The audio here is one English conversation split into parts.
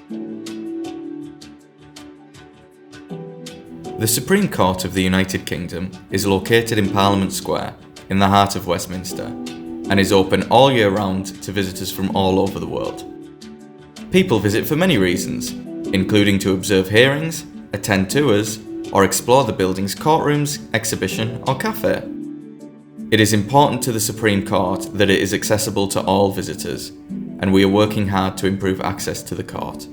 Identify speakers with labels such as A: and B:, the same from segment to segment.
A: The Supreme Court of the United Kingdom is located in Parliament Square, in the heart of Westminster, and is open all year round to visitors from all over the world. People visit for many reasons, including to observe hearings, attend tours, or explore the building's courtrooms, exhibition, or cafe. It is important to the Supreme Court that it is accessible to all visitors, and we are working hard to improve access to the court.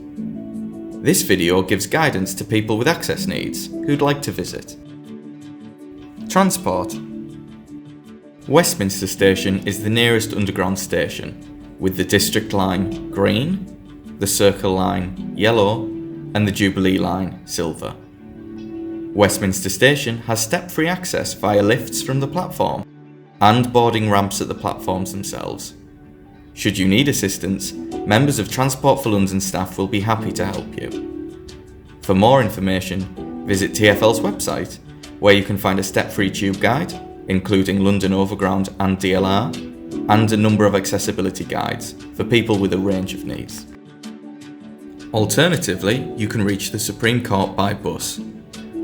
A: This video gives guidance to people with access needs who'd like to visit. Transport. Westminster Station is the nearest underground station, with the District Line green, the Circle Line yellow, and the Jubilee Line silver. Westminster Station has step-free access via lifts from the platform and boarding ramps at the platforms themselves. Should you need assistance, members of Transport for London staff will be happy to help you. For more information, visit TfL's website, where you can find a step-free tube guide, including London Overground and DLR, and a number of accessibility guides for people with a range of needs. Alternatively, you can reach the Supreme Court by bus.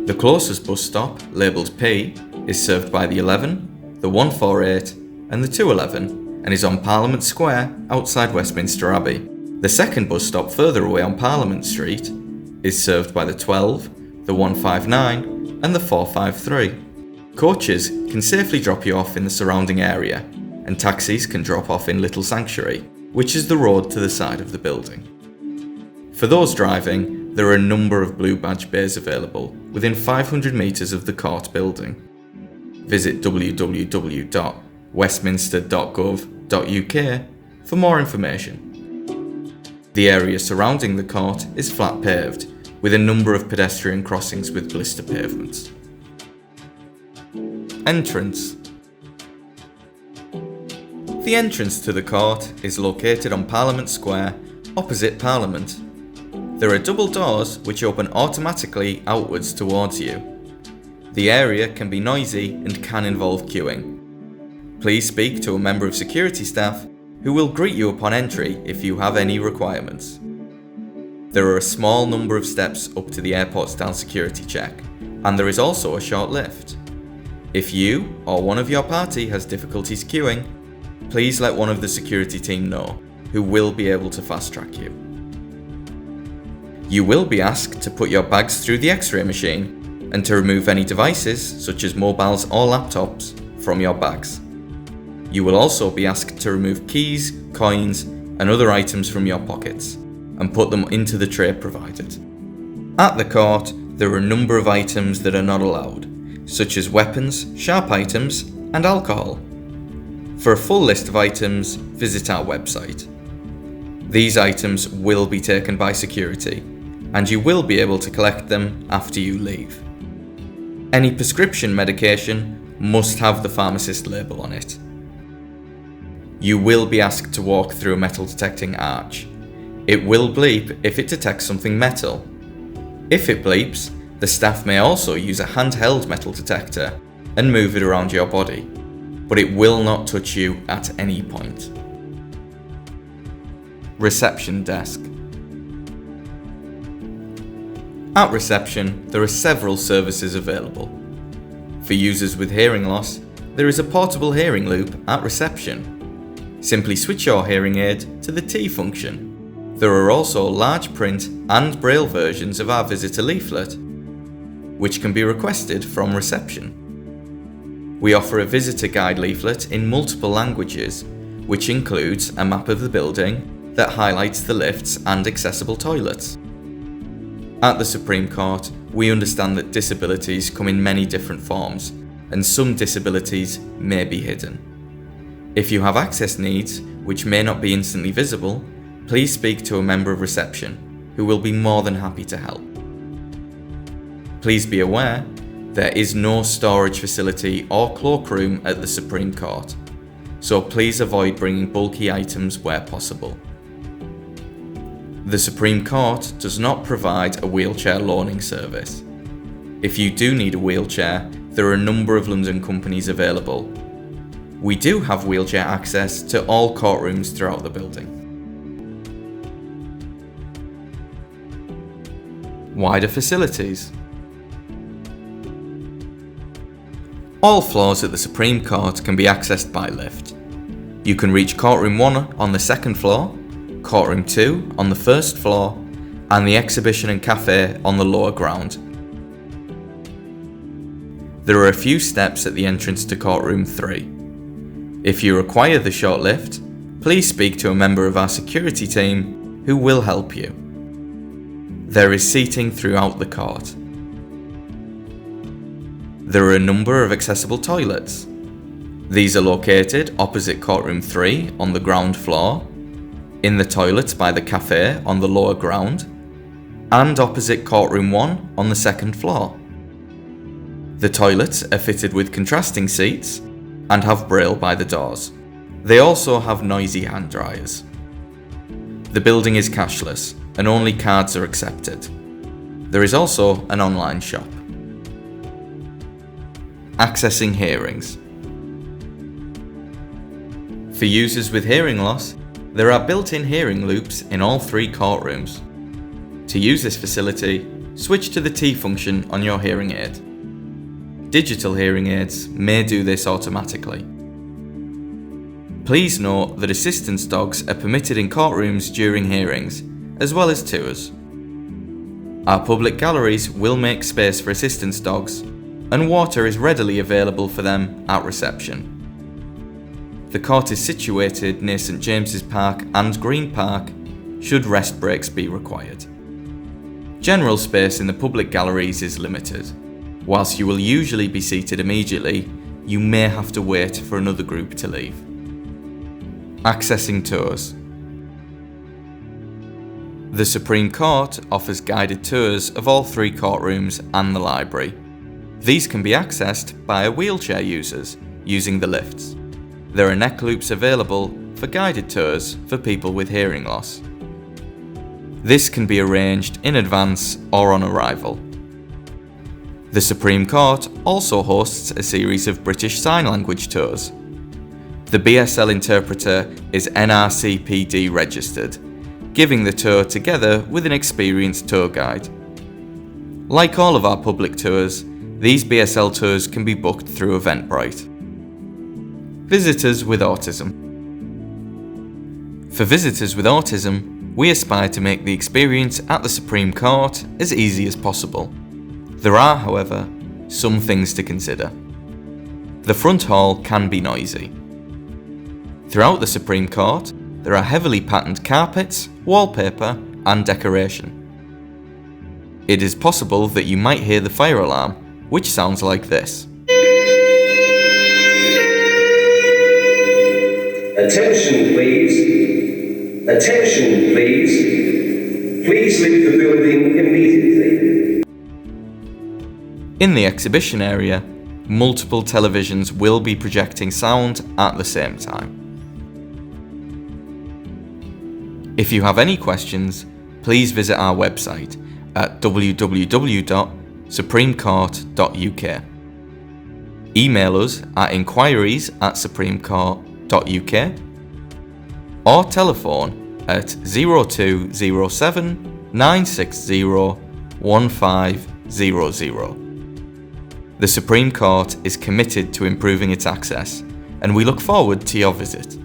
A: The closest bus stop, labelled P, is served by the 11, the 148 and the 211, and is on Parliament Square outside Westminster Abbey. The second bus stop further away on Parliament Street is served by the 12, the 159 and the 453. Coaches can safely drop you off in the surrounding area, and taxis can drop off in Little Sanctuary, which is the road to the side of the building. For those driving, there are a number of blue badge bays available within 500 metres of the court building. Visit www.westminster.gov.uk for more information. The area surrounding the court is flat paved, with a number of pedestrian crossings with blister pavements. Entrance. The entrance to the court is located on Parliament Square, opposite Parliament. There are double doors which open automatically outwards towards you. The area can be noisy and can involve queuing. Please speak to a member of security staff who will greet you upon entry if you have any requirements. There are a small number of steps up to the airport-style security check, and there is also a short lift. If you or one of your party has difficulties queuing, please let one of the security team know, who will be able to fast-track you. You will be asked to put your bags through the X-ray machine and to remove any devices, such as mobiles or laptops, from your bags. You will also be asked to remove keys, coins, and other items from your pockets, and put them into the tray provided. At the court, there are a number of items that are not allowed, such as weapons, sharp items, and alcohol. For a full list of items, visit our website. These items will be taken by security, and you will be able to collect them after you leave. Any prescription medication must have the pharmacist label on it. You will be asked to walk through a metal detecting arch. It will bleep if it detects something metal. If it bleeps, the staff may also use a handheld metal detector and move it around your body, but it will not touch you at any point. Reception desk. At reception, there are several services available. For users with hearing loss, there is a portable hearing loop at reception. Simply switch your hearing aid to the T function. There are also large print and braille versions of our visitor leaflet, which can be requested from reception. We offer a visitor guide leaflet in multiple languages, which includes a map of the building that highlights the lifts and accessible toilets. At the Supreme Court, we understand that disabilities come in many different forms, and some disabilities may be hidden. If you have access needs, which may not be instantly visible, please speak to a member of reception, who will be more than happy to help. Please be aware, there is no storage facility or cloakroom at the Supreme Court, so please avoid bringing bulky items where possible. The Supreme Court does not provide a wheelchair loaning service. If you do need a wheelchair, there are a number of London companies available. We do have wheelchair access to all courtrooms throughout the building. Wider facilities. All floors at the Supreme Court can be accessed by lift. You can reach Courtroom 1 on the second floor, Courtroom 2 on the first floor, and the exhibition and cafe on the lower ground. There are a few steps at the entrance to Courtroom 3. If you require the short lift, please speak to a member of our security team who will help you. There is seating throughout the court. There are a number of accessible toilets. These are located opposite Courtroom 3 on the ground floor, in the toilets by the cafe on the lower ground, and opposite Courtroom 1 on the second floor. The toilets are fitted with contrasting seats and have braille by the doors. They also have noisy hand dryers. The building is cashless and only cards are accepted. There is also an online shop. Accessing hearings. For users with hearing loss, there are built-in hearing loops in all 3 courtrooms. To use this facility, switch to the T function on your hearing aid. Digital hearing aids may do this automatically. Please note that assistance dogs are permitted in courtrooms during hearings, as well as tours. Our public galleries will make space for assistance dogs, and water is readily available for them at reception. The court is situated near St James's Park and Green Park, should rest breaks be required. General space in the public galleries is limited. Whilst you will usually be seated immediately, you may have to wait for another group to leave. Accessing tours. The Supreme Court offers guided tours of all 3 courtrooms and the library. These can be accessed by wheelchair users using the lifts. There are neck loops available for guided tours for people with hearing loss. This can be arranged in advance or on arrival. The Supreme Court also hosts a series of British Sign Language tours. The BSL interpreter is NRCPD registered, giving the tour together with an experienced tour guide. Like all of our public tours, these BSL tours can be booked through Eventbrite. Visitors with autism. For visitors with autism, we aspire to make the experience at the Supreme Court as easy as possible. There are, however, some things to consider. The front hall can be noisy. Throughout the Supreme Court, there are heavily patterned carpets, wallpaper, and decoration. It is possible that you might hear the fire alarm, which sounds like this.
B: Attention please. Attention please. Please leave the building immediately.
A: In the exhibition area, multiple televisions will be projecting sound at the same time. If you have any questions, please visit our website at www.supremecourt.uk. Email us at inquiries@supremecourt.uk or telephone at 0207 960 1500. The Supreme Court is committed to improving its access, and we look forward to your visit.